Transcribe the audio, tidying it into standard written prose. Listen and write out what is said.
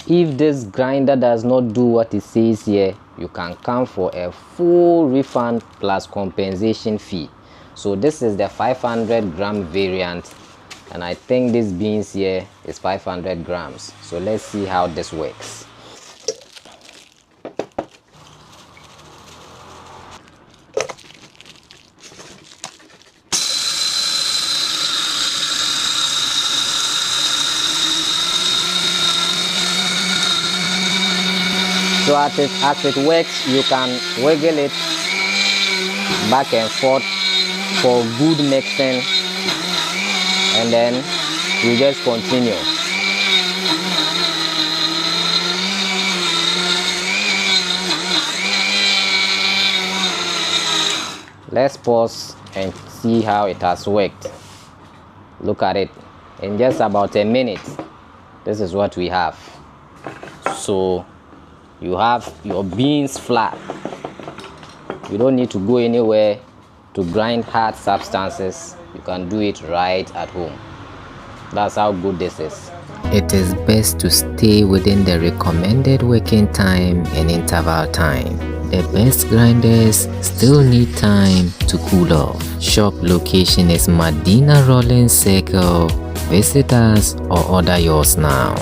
If this grinder does not do what it says here, you can come for a full refund plus compensation fee. So this is the 500-gram variant, and I think this beans here is 500 grams. So let's see how this works. So as it works, you can wiggle it back and forth for good mixing, and then you just continue. Let's pause and see how it has worked. Look at it. In just about a minute, this is what we have. So you have your beans flat. You don't need to go anywhere to grind hard substances. You can do it right at home. That's how good this is. It is best to stay within the recommended working time and interval time. The best grinders still need time to cool off. Shop location is Medina Rolling Circle. Visit us or order yours now.